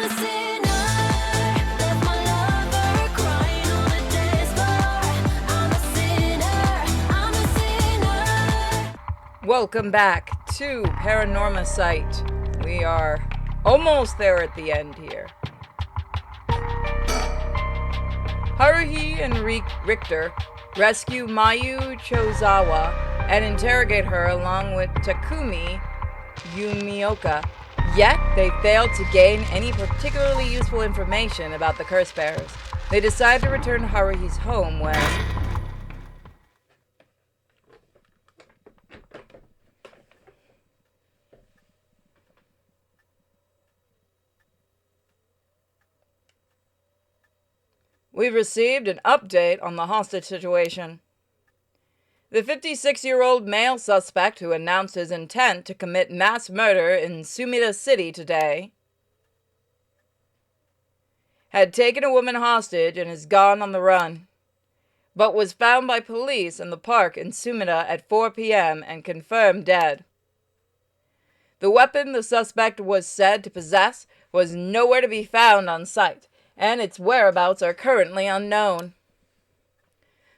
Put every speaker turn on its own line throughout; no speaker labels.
a sinner, left my lover crying on the dance floor. I'm a sinner, I'm a sinner.
Welcome back to Paranormasight. We are almost there at the end here. Haruhi and Richter rescue Mayu Chozawa and interrogate her along with Takumi Yumioka. Yet, they failed to gain any particularly useful information about the curse bearers. They decide to return to Haruhi's home when we've received an update on the hostage situation. The 56-year-old male suspect who announced his intent to commit mass murder in Sumida City today had taken a woman hostage and is gone on the run, but was found by police in the park in Sumida at 4 p.m. and confirmed dead. The weapon the suspect was said to possess was nowhere to be found on site, and its whereabouts are currently unknown.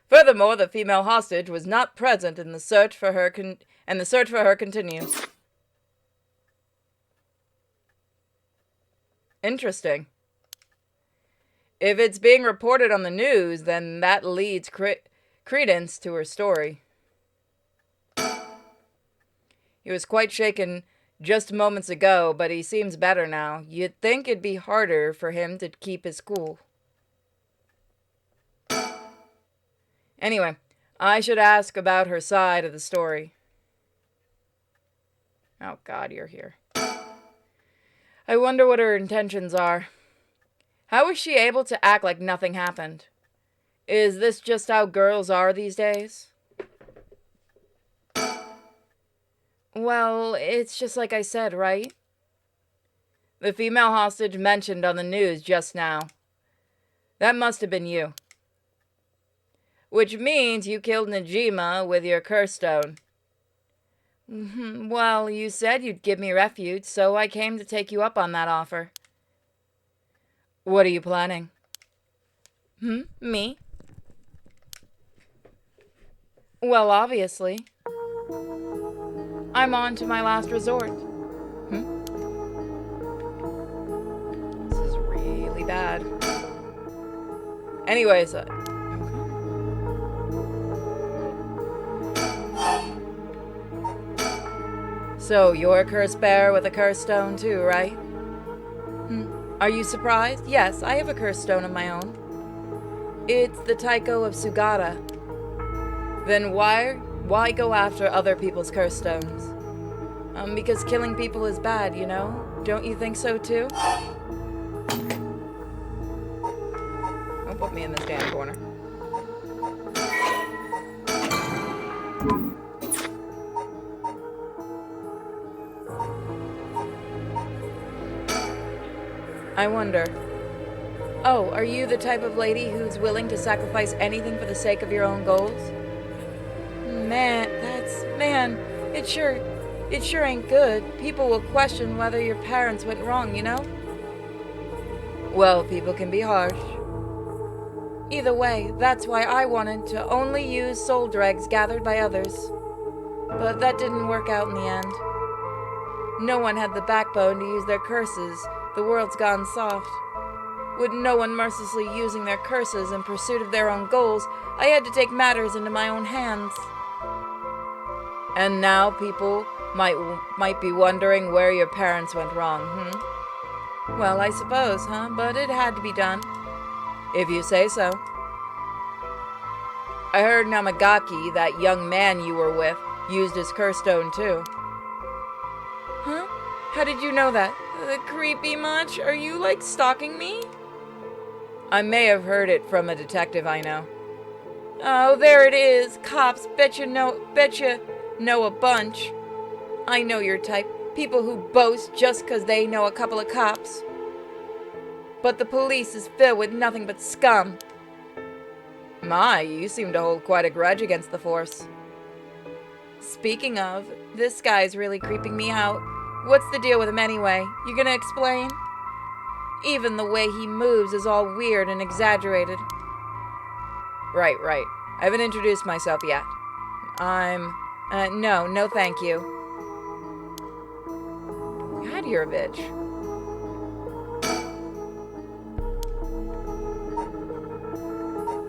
Furthermore, the female hostage was not present in the search for her and the search for her continues. Interesting. If it's being reported on the news, then that leads credence to her story. He was quite shaken just moments ago, but he seems better now. You'd think it'd be harder for him to keep his cool. Anyway, I should ask about her side of the story. Oh God, you're here. I wonder what her intentions are. How is she able to act like nothing happened? Is this just how girls are these days? Well, it's just like I said, right? The female hostage mentioned on the news just now. That must have been you. Which means you killed Najima with your curse stone. Well, you said you'd give me refuge, so I came to take you up on that offer. What are you planning? Me? Well, obviously. I'm on to my last resort. This is really bad. Anyways, so you're a curse bearer with a curse stone too, right? Are you surprised? Yes, I have a curse stone of my own. It's the Taiko of Sugata. Then why go after other people's curse stones? Because killing people is bad, you know? Don't you think so too? Don't put me in this damn corner. I wonder. Oh, are you the type of lady who's willing to sacrifice anything for the sake of your own goals? Man, it sure ain't good. People will question whether your parents went wrong, you know? Well, people can be harsh. Either way, that's why I wanted to only use soul dregs gathered by others. But that didn't work out in the end. No one had the backbone to use their curses. The world's gone soft. With no one mercilessly using their curses in pursuit of their own goals, I had to take matters into my own hands. And now people might be wondering where your parents went wrong, Well, I suppose, But it had to be done. If you say so. I heard Namagaki, that young man you were with, used his curse stone too. Huh? How did you know that? Creepy much? Are you, stalking me? I may have heard it from a detective I know. Oh, there it is. Cops betcha know a bunch. I know your type. People who boast just 'cause they know a couple of cops. But the police is filled with nothing but scum. My, you seem to hold quite a grudge against the force. Speaking of, this guy's really creeping me out. What's the deal with him anyway? You gonna explain? Even the way he moves is all weird and exaggerated. Right. I haven't introduced myself yet. No thank you. God, you're a bitch.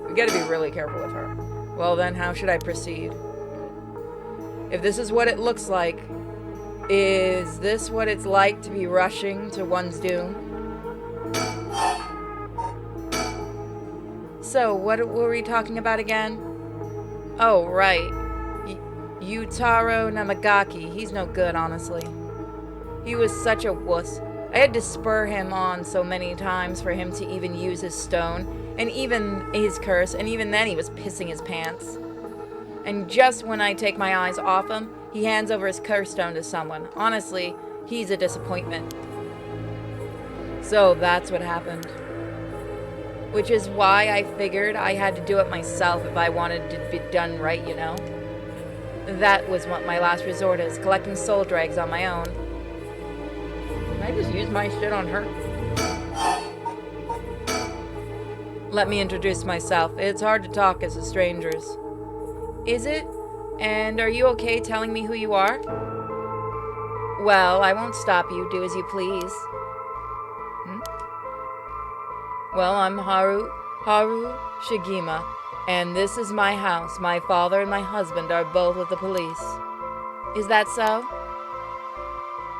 We gotta be really careful with her. Well then, how should I proceed? If this is what it looks like, is this what it's like to be rushing to one's doom? So, what were we talking about again? Oh, right. Yutaro Namagaki. He's no good, honestly. He was such a wuss. I had to spur him on so many times for him to even use his stone, and even his curse, and even then he was pissing his pants. And just when I take my eyes off him, he hands over his curse stone to someone. Honestly, he's a disappointment. So that's what happened. Which is why I figured I had to do it myself if I wanted to be done right, you know? That was what my last resort is, collecting soul dregs on my own. Can I just use my shit on her? Let me introduce myself. It's hard to talk as strangers. Is it? And are you okay telling me who you are? Well, I won't stop you. Do as you please. Well, I'm Haru Shigima, and this is my house. My father and my husband are both with the police. Is that so?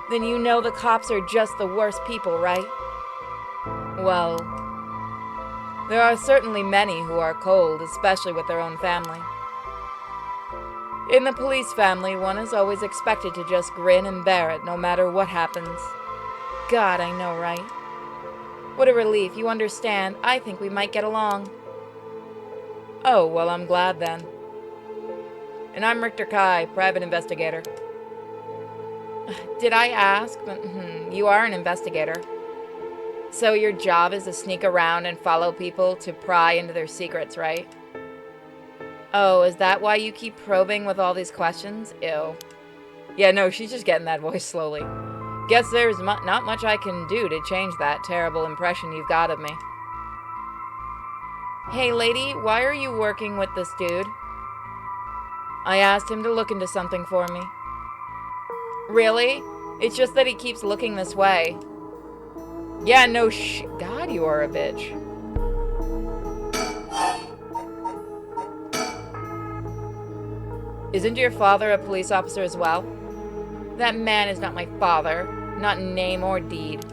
Then you know the cops are just the worst people, right? Well, there are certainly many who are cold, especially with their own family. In the police family, one is always expected to just grin and bear it, no matter what happens. God, I know, right? What a relief, you understand. I think we might get along. Oh, well, I'm glad then. And I'm Richter Kai, private investigator. Did I ask? You are an investigator. So your job is to sneak around and follow people to pry into their secrets, right? Oh, is that why you keep probing with all these questions? Ew. Yeah, no, she's just getting that voice slowly. Guess there's not much I can do to change that terrible impression you've got of me. Hey, lady, why are you working with this dude? I asked him to look into something for me. Really? It's just that he keeps looking this way. Yeah, no God, you are a bitch. Isn't your father a police officer as well? That man is not my father, not in name or deed.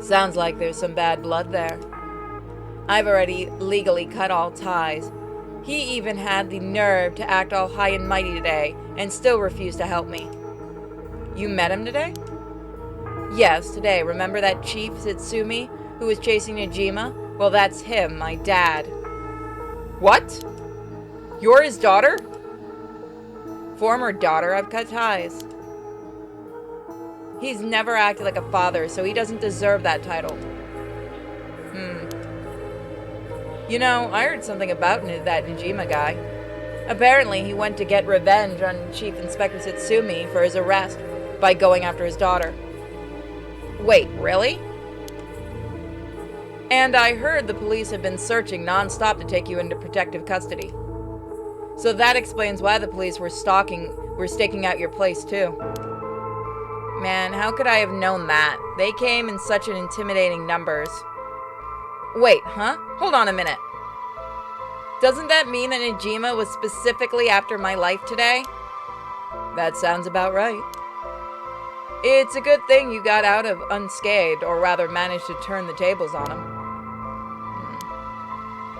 Sounds like there's some bad blood there. I've already legally cut all ties. He even had the nerve to act all high and mighty today and still refused to help me. You met him today? Yes, today. Remember that Chief Satsumi who was chasing Najima? Well, that's him, my dad. What? You're his daughter? Former daughter, I've cut ties. He's never acted like a father, so he doesn't deserve that title. You know, I heard something about that Najima guy. Apparently, he went to get revenge on Chief Inspector Satsumi for his arrest by going after his daughter. Wait, really? And I heard the police have been searching non-stop to take you into protective custody. So that explains why the police were staking out your place too. Man, how could I have known that? They came in such an intimidating numbers. Wait, huh? Hold on a minute. Doesn't that mean that Najima was specifically after my life today? That sounds about right. It's a good thing you got out of unscathed, or rather managed to turn the tables on him.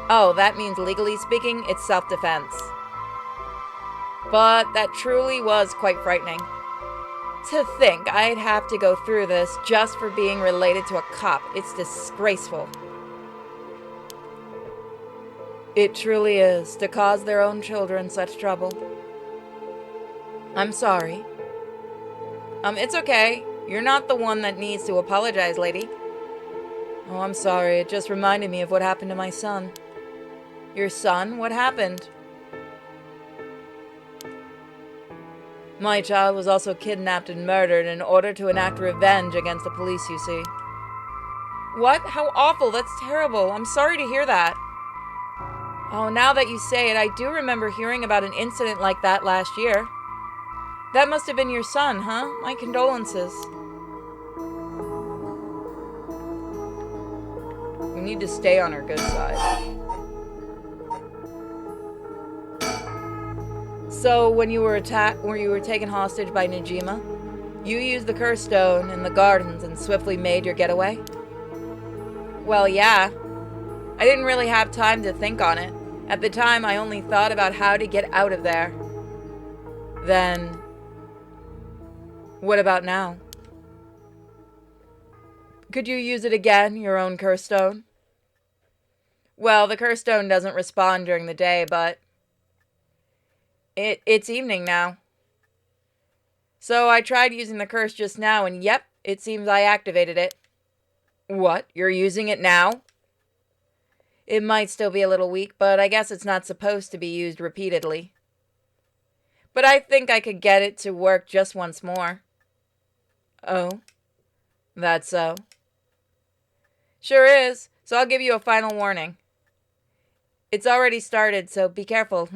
Oh, that means legally speaking, it's self-defense. But that truly was quite frightening. To think I'd have to go through this just for being related to a cop. It's disgraceful. It truly is, to cause their own children such trouble. I'm sorry. It's okay. You're not the one that needs to apologize, lady. Oh, I'm sorry. It just reminded me of what happened to my son. Your son? What happened? My child was also kidnapped and murdered in order to enact revenge against the police, you see. What? How awful. That's terrible. I'm sorry to hear that. Oh, now that you say it, I do remember hearing about an incident like that last year. That must have been your son, huh? My condolences. We need to stay on our good side. So, when you were taken hostage by Najima, you used the curse stone in the gardens and swiftly made your getaway? Well, yeah. I didn't really have time to think on it. At the time, I only thought about how to get out of there. Then, what about now? Could you use it again, your own curse stone? Well, the curse stone doesn't respond during the day, but it's evening now. So I tried using the curse just now, and yep, it seems I activated it. What? You're using it now? It might still be a little weak, but I guess it's not supposed to be used repeatedly. But I think I could get it to work just once more. Oh? That's so? Sure is, so I'll give you a final warning. It's already started, so be careful,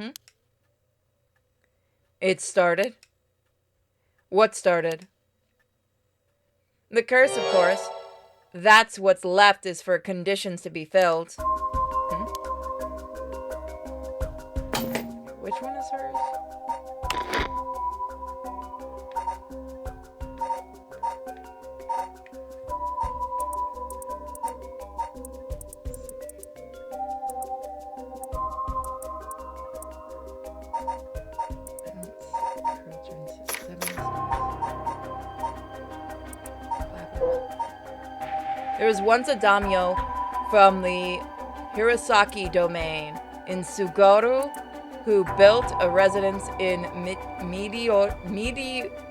It started? What started? The curse, of course. That's what's left is for conditions to be filled. Which one is hers? There was once a daimyo from the Hirosaki domain in Suguru who built a residence in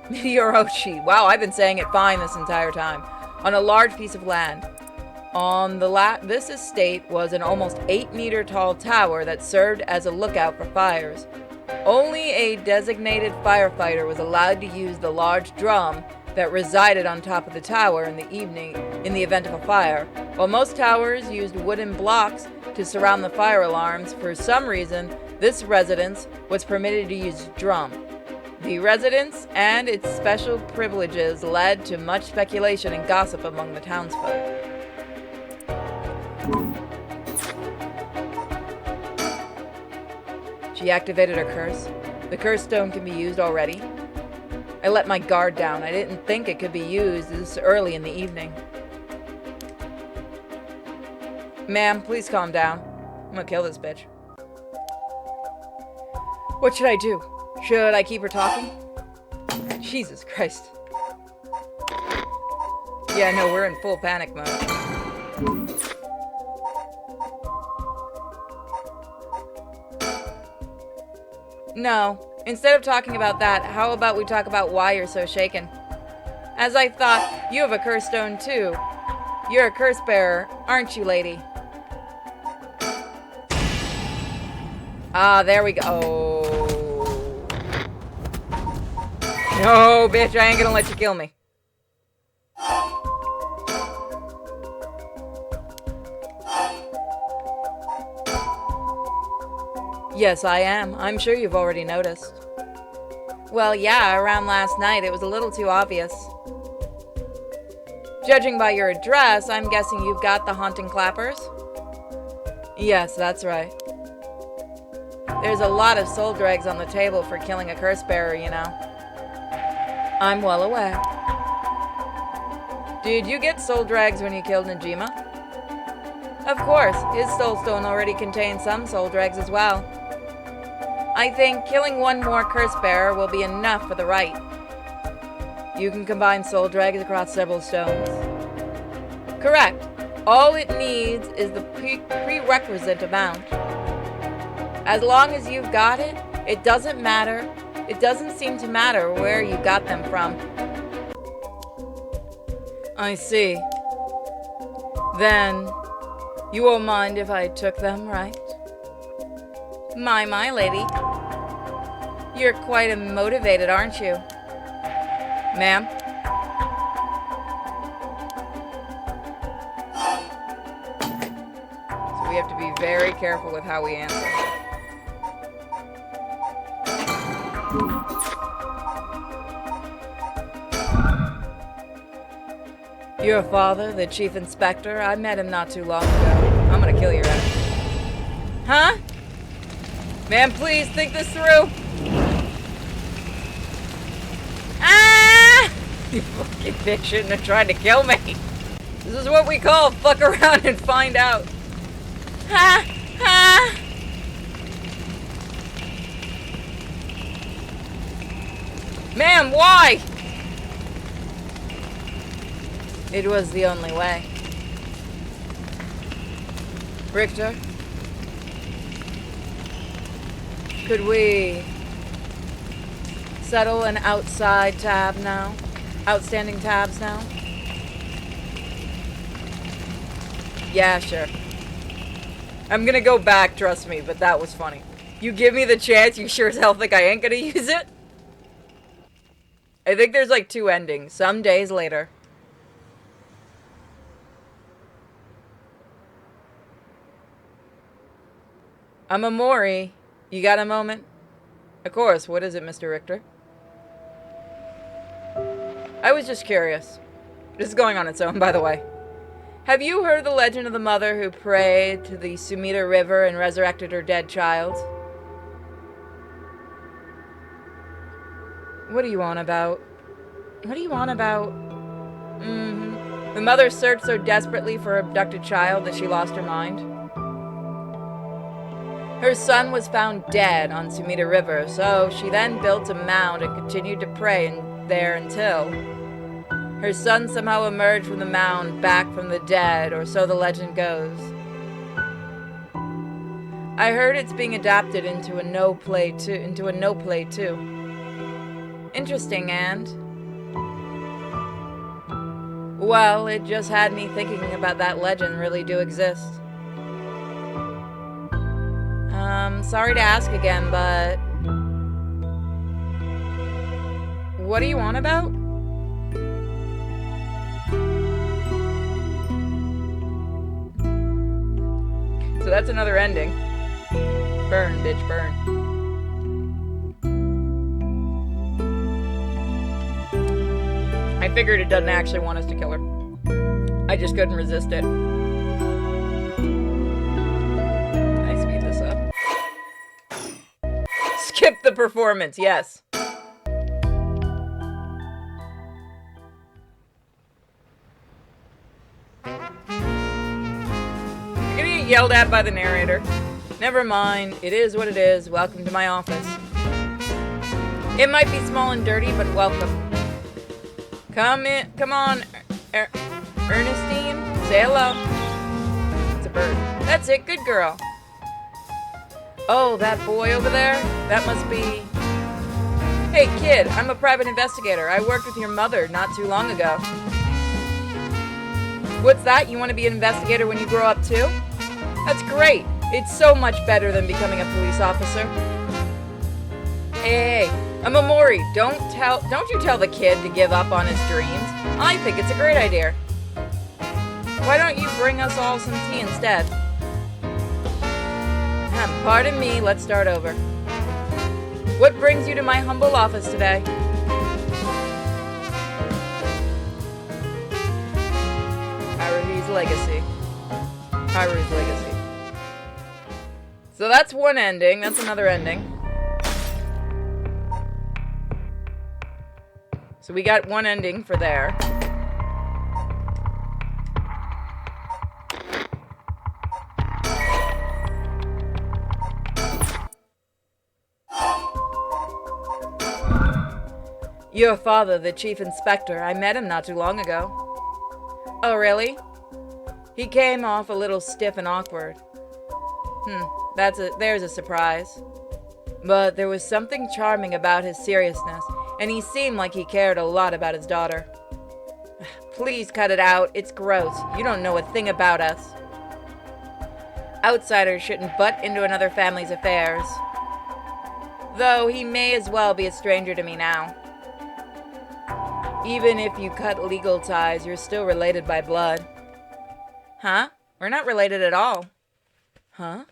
Meteoroshi. Wow, I've been saying it fine this entire time. On a large piece of land. This estate was an almost 8-meter tall tower that served as a lookout for fires. Only a designated firefighter was allowed to use the large drum that resided on top of the tower in the event of a fire. While most towers used wooden blocks to surround the fire alarms, for some reason, this residence was permitted to use drum. The residence and its special privileges led to much speculation and gossip among the townsfolk. She activated her curse. The curse stone can be used already. I let my guard down. I didn't think it could be used this early in the evening. Ma'am, please calm down. I'm gonna kill this bitch. What should I do? Should I keep her talking? Jesus Christ. Yeah, no, we're in full panic mode. No. Instead of talking about that, how about we talk about why you're so shaken? As I thought, you have a curse stone too. You're a curse bearer, aren't you, lady? Ah, there we go. Oh. No, bitch, I ain't gonna let you kill me. Yes, I am. I'm sure you've already noticed. Well, yeah, around last night it was a little too obvious. Judging by your address, I'm guessing you've got the haunting clappers? Yes, that's right. There's a lot of soul dregs on the table for killing a curse bearer, you know. I'm well aware. Did you get soul dregs when you killed Najima? Of course, his soul stone already contains some soul dregs as well. I think killing one more curse bearer will be enough for the rite. You can combine soul dregs across several stones. Correct. All it needs is the prerequisite amount. As long as you've got it, it doesn't matter. It doesn't seem to matter where you got them from. I see. Then, you won't mind if I took them, right? My lady. You're quite motivated, aren't you? Ma'am? We have to be very careful with how we answer. Your father, the chief inspector, I met him not too long ago. I'm gonna kill your ass. Huh? Man, please think this through. Ah! You fucking bitch shouldn't have tried to kill me. This is what we call fuck around and find out. Ha! Ha! Ma'am, why? It was the only way. Richter? Could we settle an outside tab now? Outstanding tabs now? Yeah, sure. I'm gonna go back, trust me, but that was funny. You give me the chance, you sure as hell think I ain't gonna use it? I think there's like 2 endings. Some days later. I'm a Mori. You got a moment? Of course. What is it, Mr. Richter? I was just curious. This is going on its own, by the way. Have you heard the legend of the mother who prayed to the Sumida River and resurrected her dead child? What are you on about? What are you on about? The mother searched so desperately for her abducted child that she lost her mind. Her son was found dead on Sumida River, so she then built a mound and continued to pray there until her son somehow emerged from the mound back from the dead, or so the legend goes. I heard it's being adapted into a no play too. Interesting, and well, it just had me thinking about that legend really do exist. Sorry to ask again, but what are you on about? So that's another ending. Burn, bitch, burn. I figured it doesn't actually want us to kill her. I just couldn't resist it. I speed this up. Skip the performance, yes. I'm gonna get yelled at by the narrator. Never mind, it is what it is. Welcome to my office. It might be small and dirty, but welcome. Come in, come on, Ernestine, say hello. It's a bird. That's it, good girl. Oh, that boy over there? That must be... Hey, kid, I'm a private investigator. I worked with your mother not too long ago. What's that? You want to be an investigator when you grow up too? That's great. It's so much better than becoming a police officer. Hey, I'm a Mori. Don't you tell the kid to give up on his dreams. I think it's a great idea. Why don't you bring us all some tea instead? Pardon me, let's start over. What brings you to my humble office today? Haruhi's legacy. Haru's legacy. So that's one ending. That's another ending. So we got one ending for there. Your father, the chief inspector, I met him not too long ago. Oh, really? He came off a little stiff and awkward. There's a surprise. But there was something charming about his seriousness, and he seemed like he cared a lot about his daughter. Please cut it out, it's gross. You don't know a thing about us. Outsiders shouldn't butt into another family's affairs. Though he may as well be a stranger to me now. Even if you cut legal ties, you're still related by blood. Huh? We're not related at all. Huh?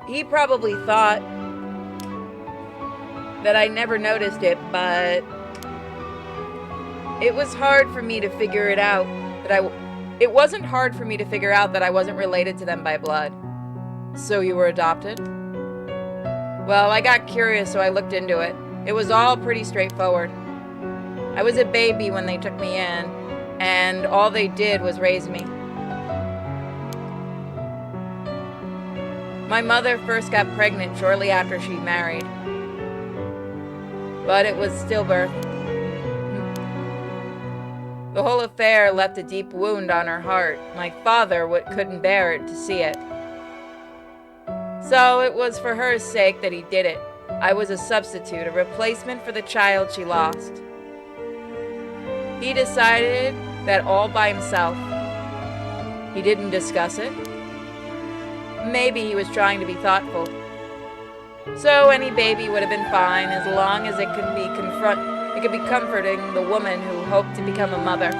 He probably thought that I never noticed it, but it was hard for me to figure it out it wasn't hard for me to figure out that I wasn't related to them by blood. So you were adopted? Well, I got curious, so I looked into it. It was all pretty straightforward. I was a baby when they took me in, and all they did was raise me. My mother first got pregnant shortly after she married, but it was stillbirth. The whole affair left a deep wound on her heart. My father couldn't bear it to see it. So it was for her sake that he did it. I was a substitute, a replacement for the child she lost. He decided that all by himself. He didn't discuss it. Maybe he was trying to be thoughtful. So any baby would have been fine as long as it could be comforting the woman who hoped to become a mother.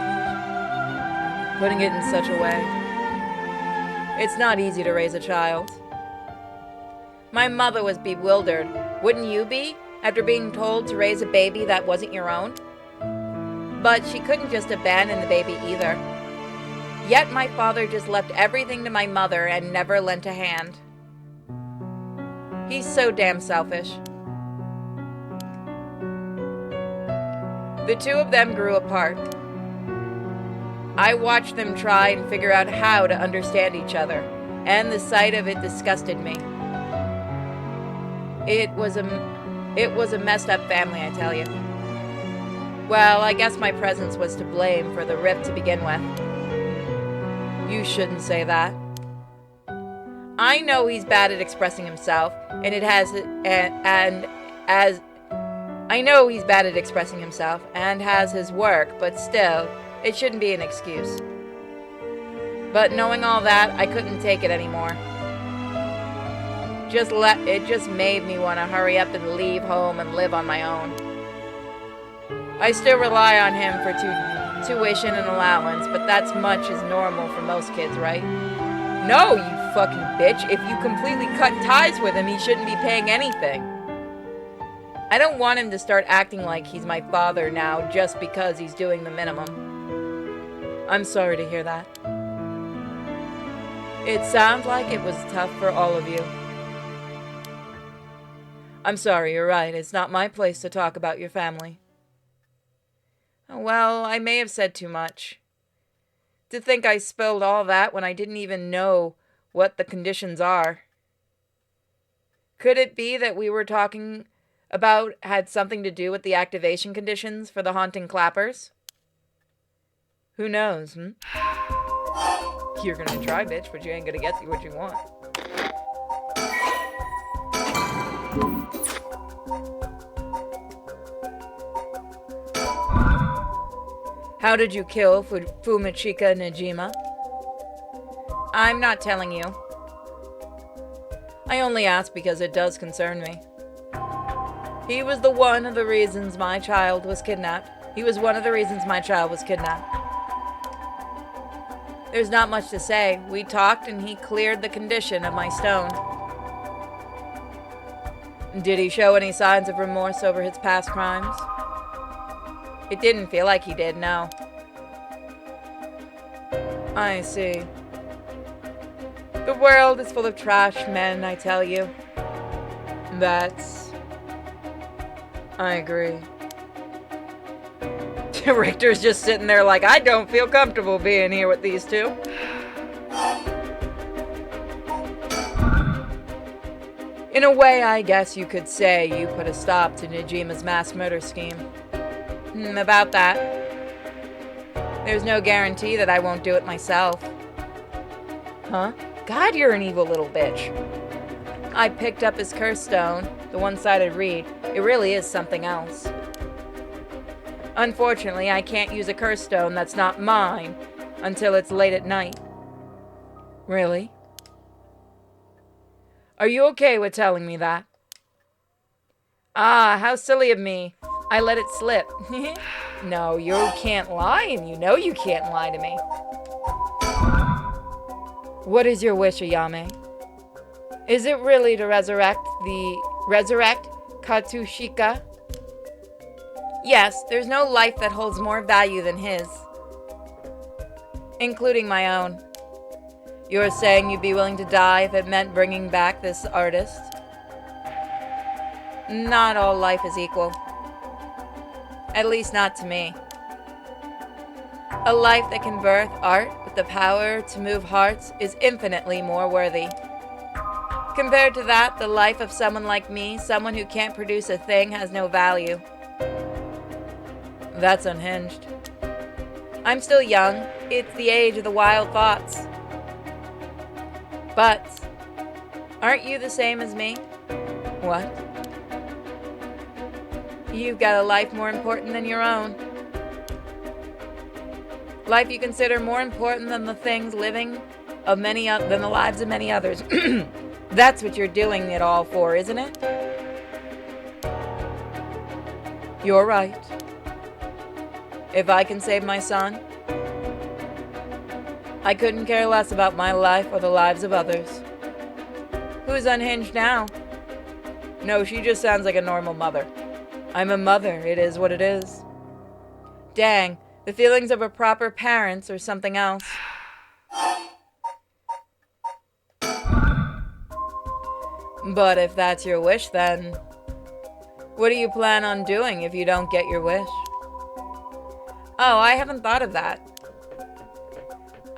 Putting it in such a way. It's not easy to raise a child. My mother was bewildered. Wouldn't you be, after being told to raise a baby that wasn't your own? But she couldn't just abandon the baby either. Yet my father just left everything to my mother and never lent a hand. He's so damn selfish. The two of them grew apart. I watched them try and figure out how to understand each other, and the sight of it disgusted me. It was a messed up family, I tell you. Well, I guess my presence was to blame for the rift to begin with. You shouldn't say that. I know he's bad at expressing himself, and I know he's bad at expressing himself and has his work, but still, it shouldn't be an excuse. But knowing all that, I couldn't take it anymore. It just made me want to hurry up and leave home and live on my own. I still rely on him for tuition and allowance, but that's much as normal for most kids, right? No, you fucking bitch. If you completely cut ties with him, he shouldn't be paying anything. I don't want him to start acting like he's my father now just because he's doing the minimum. I'm sorry to hear that. It sounds like it was tough for all of you. I'm sorry, you're right. It's not my place to talk about your family. Well, I may have said too much. To think I spilled all that when I didn't even know what the conditions are. Could it be that we were talking about had something to do with the activation conditions for the haunting clappers? Who knows, You're gonna try, bitch, but you ain't gonna get what you want. How did you kill Fumichika Najima? I'm not telling you. I only ask because it does concern me. He was one of the reasons my child was kidnapped. There's not much to say. We talked and he cleared the condition of my stone. Did he show any signs of remorse over his past crimes? It didn't feel like he did, no. I see. The world is full of trash men, I tell you. I agree. Richter's just sitting there like, I don't feel comfortable being here with these two. In a way, I guess you could say you put a stop to Najima's mass murder scheme. About that. There's no guarantee that I won't do it myself. Huh? God, you're an evil little bitch. I picked up his curse stone, the one-sided reed. It really is something else. Unfortunately, I can't use a curse stone that's not mine until it's late at night. Really? Are you okay with telling me that? Ah, how silly of me. I let it slip. No, you can't lie, and you know you can't lie to me. What is your wish, Ayame? Is it really to resurrect Katsushika? Yes, there's no life that holds more value than his. Including my own. You're saying you'd be willing to die if it meant bringing back this artist? Not all life is equal. At least not to me. A life that can birth art with the power to move hearts is infinitely more worthy. Compared to that, the life of someone like me, someone who can't produce a thing, has no value. That's unhinged. I'm still young. It's the age of the wild thoughts. But, aren't you the same as me? What? You've got a life more important than your own. Life you consider more important than the things living than the lives of many others. That's what you're doing it all for, isn't it? You're right. If I can save my son, I couldn't care less about my life or the lives of others. Who's unhinged now? No, she just sounds like a normal mother. I'm a mother, it is what it is. Dang, the feelings of a proper parent or something else. But if that's your wish, then what do you plan on doing if you don't get your wish? Oh, I haven't thought of that.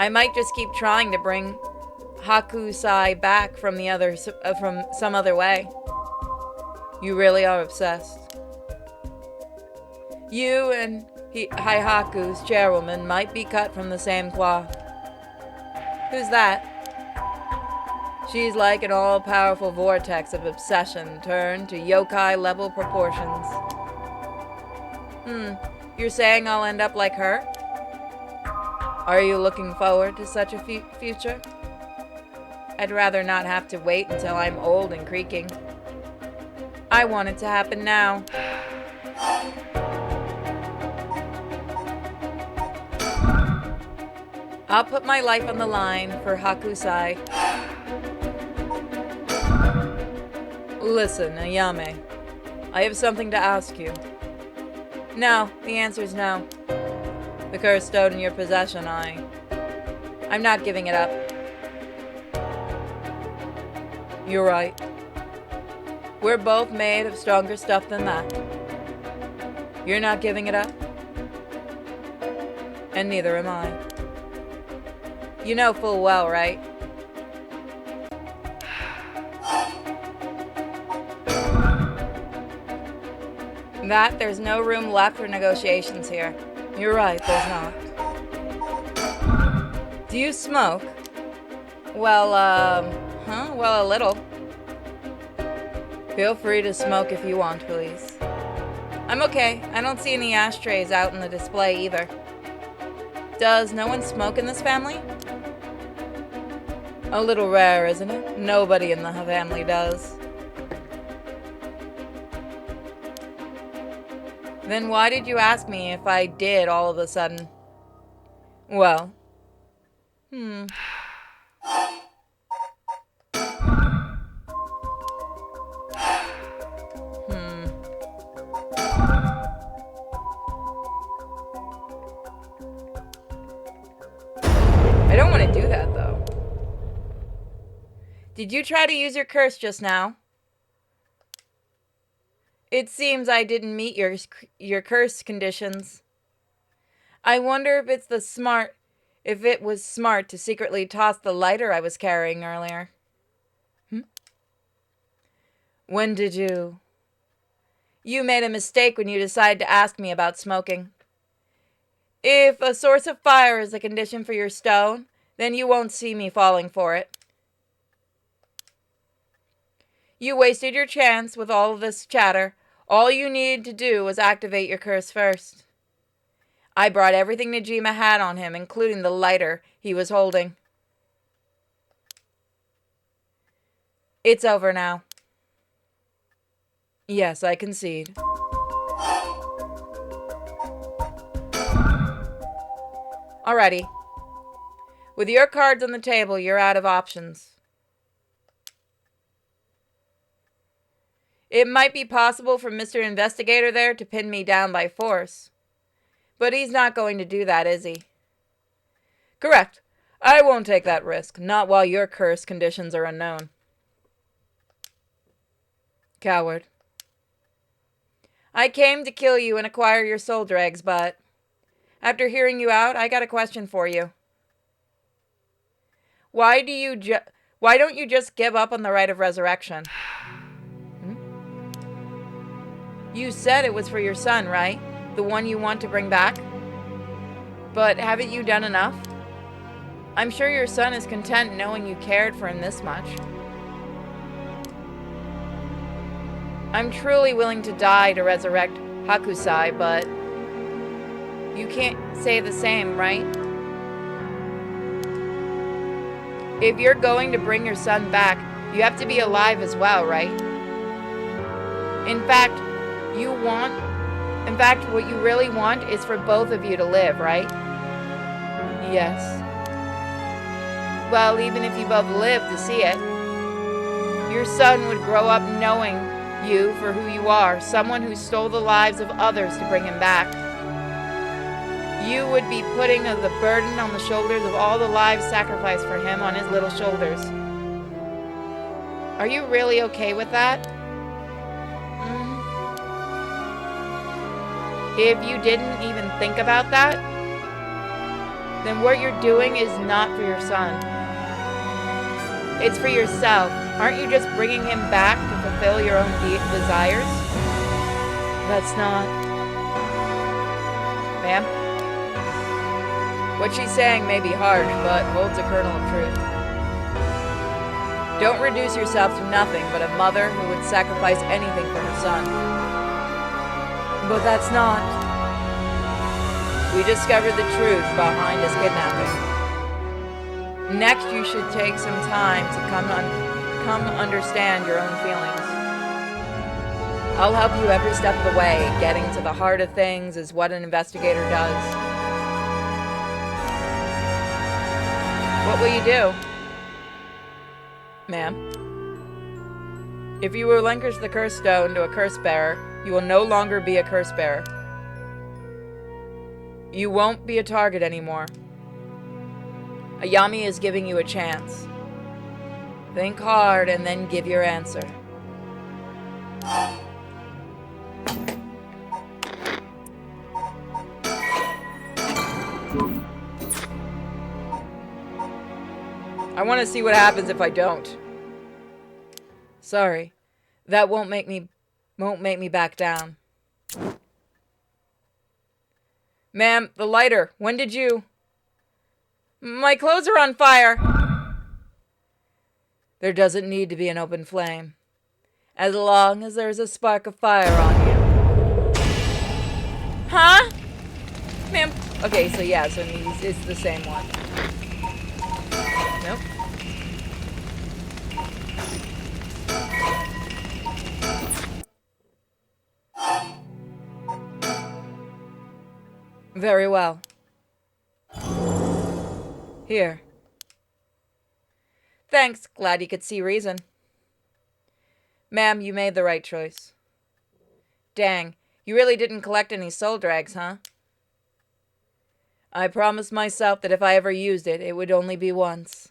I might just keep trying to bring Hakusai back from some other way. You really are obsessed. You and Haihaku's chairwoman might be cut from the same cloth. Who's that? She's like an all-powerful vortex of obsession turned to yokai-level proportions. You're saying I'll end up like her? Are you looking forward to such a future? I'd rather not have to wait until I'm old and creaking. I want it to happen now. I'll put my life on the line for Hakusai. Listen, Ayame, I have something to ask you. No, the answer's no. The cursed stone in your possession, I'm not giving it up. You're right. We're both made of stronger stuff than that. You're not giving it up? And neither am I. You know full well, right? That there's no room left for negotiations here. You're right, there's not. Do you smoke? Well, well, a little. Feel free to smoke if you want, please. I'm okay. I don't see any ashtrays out in the display either. Does no one smoke in this family? A little rare, isn't it? Nobody in the family does. Then why did you ask me if I did all of a sudden? Well. I don't want to do that, though. Did you try to use your curse just now? It seems I didn't meet your curse conditions. I wonder if it was smart to secretly toss the lighter I was carrying earlier. When did you? You made a mistake when you decided to ask me about smoking. If a source of fire is a condition for your stone, then you won't see me falling for it. You wasted your chance with all of this chatter. All you needed to do was activate your curse first. I brought everything Najima had on him, including the lighter he was holding. It's over now. Yes, I concede. Alrighty. With your cards on the table, you're out of options. It might be possible for Mr. Investigator there to pin me down by force. But he's not going to do that, is he? Correct. I won't take that risk, not while your curse conditions are unknown. Coward. I came to kill you and acquire your soul dregs, but after hearing you out, I got a question for you. Why don't you just give up on the right of resurrection? You said it was for your son, right? The one you want to bring back? But haven't you done enough? I'm sure your son is content knowing you cared for him this much. I'm truly willing to die to resurrect Hakusai, but you can't say the same, right? If you're going to bring your son back, you have to be alive as well, right? In fact, what you really want is for both of you to live, right? Yes. Well, even if you both live to see it, your son would grow up knowing you for who you are, someone who stole the lives of others to bring him back. You would be putting the burden on the shoulders of all the lives sacrificed for him on his little shoulders. Are you really okay with that? If you didn't even think about that, then what you're doing is not for your son. It's for yourself. Aren't you just bringing him back to fulfill your own desires? That's not... Ma'am? What she's saying may be harsh, but holds a kernel of truth. Don't reduce yourself to nothing but a mother who would sacrifice anything for her son. But that's not... We discovered the truth behind his kidnapping. Next, you should take some time to come understand your own feelings. I'll help you every step of the way. Getting to the heart of things is what an investigator does. What will you do? Ma'am? If you relinquish the curse stone to a curse bearer, you will no longer be a curse bearer. You won't be a target anymore. Ayami is giving you a chance. Think hard and then give your answer. I want to see what happens if I don't. Sorry. That won't make me back down. Ma'am, the lighter. When did you... My clothes are on fire! There doesn't need to be an open flame. As long as there's a spark of fire on you. Huh? Ma'am... Okay, so yeah, so it's the same one. Nope. Very well. Here. Thanks. Glad you could see reason. Ma'am, you made the right choice. Dang, you really didn't collect any soul drags, huh? I promised myself that if I ever used it, it would only be once.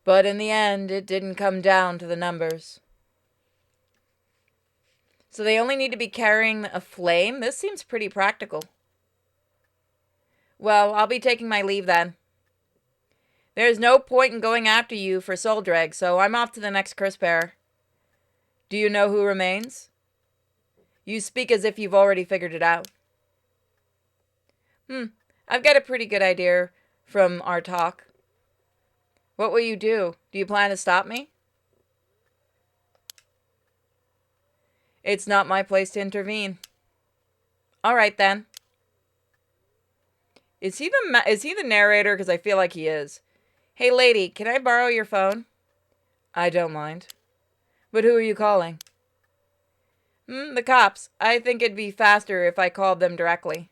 But in the end, it didn't come down to the numbers. So they only need to be carrying a flame? This seems pretty practical. Well, I'll be taking my leave then. There's no point in going after you for soul drag, so I'm off to the next curse bearer. Do you know who remains? You speak as if you've already figured it out. I've got a pretty good idea from our talk. What will you do? Do you plan to stop me? It's not my place to intervene. All right, then. Is he the narrator? Because I feel like he is. Hey, lady, can I borrow your phone? I don't mind. But who are you calling? The cops. I think it'd be faster if I called them directly.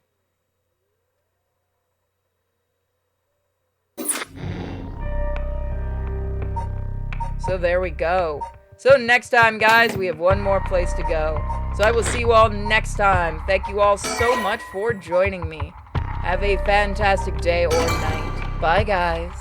So there we go. So next time, guys, we have one more place to go. So I will see you all next time. Thank you all so much for joining me. Have a fantastic day or night. Bye, guys.